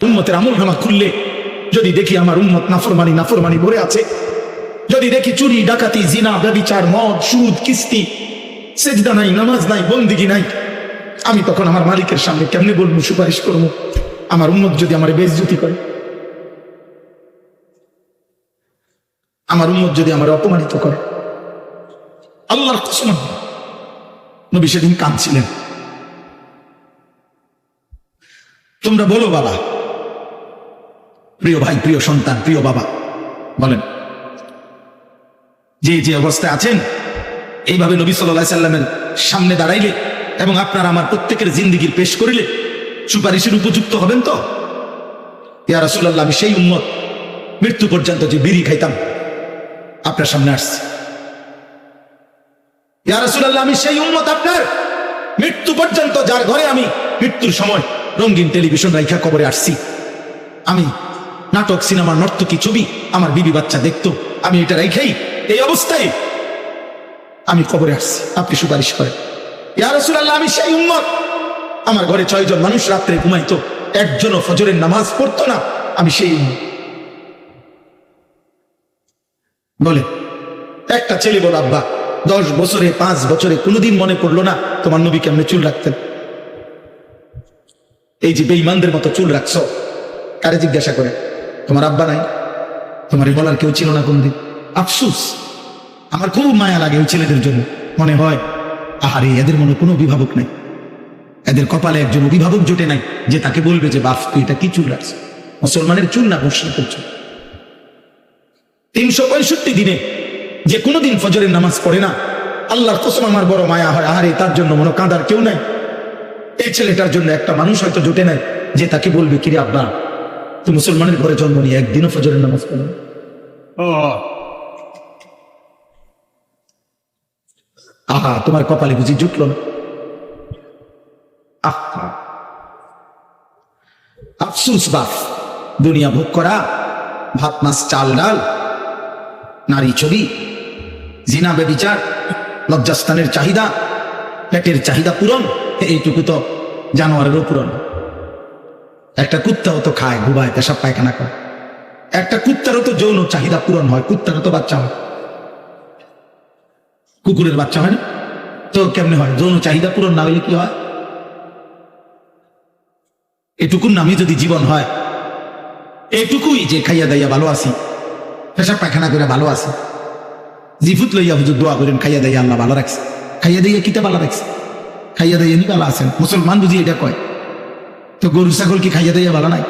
উম্মতের আমলনামা খুললে যদি দেখি আমার উম্মত নাফরমানি ভরে আছে, যদি দেখি চুরি ডাকাতি জিনা ব্যভিচার মদ সুদ কিস্তি, সেজদা নাই, নামাজ নাই, বন্দিগি নাই, আমি তখন আমার মালিকের সামনে কেমনে বলবো, সুপারিশ করবো? আমার উম্মত যদি আমার বেইজ্জতি করে, আমার উম্মত যদি আমার অপমানিত করে, আল্লাহর কসম নবী সেদিন কাঁদছিলেন। তোমরা বলো বাবা, প্রিয় ভাই, প্রিয় সন্তান, প্রিয় বাবা, বলেন যে অবস্থায় আছেন, এইভাবে নবী সাল্লাল্লাহু আলাইহি সাল্লামের সামনে দাঁড়াইলে এবং আপনারা আমার প্রত্যেকের জিন্দেগির পেশ করিলে সুপারিশের উপযুক্ত হবেন তো? ইয়া রাসূলুল্লাহ, আমি সেই উম্মত মৃত্যু পর্যন্ত যে বিড়ি খাইতাম আপনার সামনে আসছি। ইয়া রাসূলুল্লাহ, আমি সেই উম্মত আপনার মৃত্যু পর্যন্ত যার ঘরে আমি মৃত্যুর সময় রঙিন টেলিভিশন রাইখা কবরে আসছি। আমি নাটক, সিনেমা, নর্তকী ছবি আমার বিবি বাচ্চা দেখতো, আমি এটা রাইখাই এই অবস্থায় আমি কবরে আসছি। আপনি সুপারিশ করেন। ইয়া রাসূলুল্লাহ, আমি সেই উম্মত, আমার ঘরে 6 জন মানুষ রাত্রে ঘুমাইতো, একজনও ফজরের নামাজ পড়তো না, আমি সেই উম্মত। বলে একটা ছেলে বল, আব্বা 10 বছরে 5 বছরে কোনোদিন মনে পড়লো না তোমার নবী কেমনে চুল রাখতেন? এই যে বেঈমানদের মতো চুল রাখছো, কারে জিজ্ঞাসা করে? তোমার আব্বা নাই? তোমার বলার কেউ ছিল না কোনদিন? আফসোস, আমার খুব মায়া লাগে ওই ছেলেদের জন্য। মনে হয় আহারে, এদের মনে কোনো অভিভাবক নাই, এদের কপালে একজন অভিভাবক জোটে নাই যে তাকে বলবে যে বাপ তুই এটা কি চুল রাখছ? মুসলমানের চুল না মুশরিকের চুল। 365 দিনে যে কোনোদিন ফজরের নামাজ পড়ে না, আল্লাহর কসম আমার বড় মায়া হয়। আহারে, তার জন্য মনে কাঁদার কেউ নাই। এই ছেলেটার জন্য একটা মানুষ হয়তো জোটে নাই যে তাকে বলবে কিরে আব্বা তুই মুসলমানের ঘরে জন্ম নিয়ে একদিনও ফজরের নামাজ পড়ে না। আহা, তোমার কপালে বুঝি জুটল না? আহা, আফসুস বাপ, দুনিয়া ভোগ করা, ভাত মাছ চাল ডাল, নারী ছবি, জিনা ব্যভিচার, লজ্জাস্থানের চাহিদা, পেটের চাহিদা পূরণ, এইটুকু তো জানোয়ারেরও পূরণ। একটা কুত্তাও তো খায়, ঘুমায়, পেশাব পায়খানা করে। একটা কুত্তারও তো যৌন চাহিদা পূরণ হয়, কুত্তারও তো বাচ্চা হয়, কুকুরের বাচ্চা হয় না? তো কেমনে হয়? যৌন চাহিদা পূরণ না হইলে কি হয়? এটুকুর নামই যদি জীবন হয়, এটুকুই যে খাইয়া দাইয়া ভালো আছি, পেশাব পায়খানা করে ভালো আছি, জিফুত লইয়া হুজুর দোয়া করেন খাইয়া দাইয়া আল্লাহ ভালো রাখছে। খাইয়া দাইয়া কিতা ভালো রাখছে? খাইয়া দাইয়া নি ভালো আছেন? মুসলমান বুঝি এটা কয়? তো গরু ছাগল কি খাইয়া দাইয়া ভালো নাই?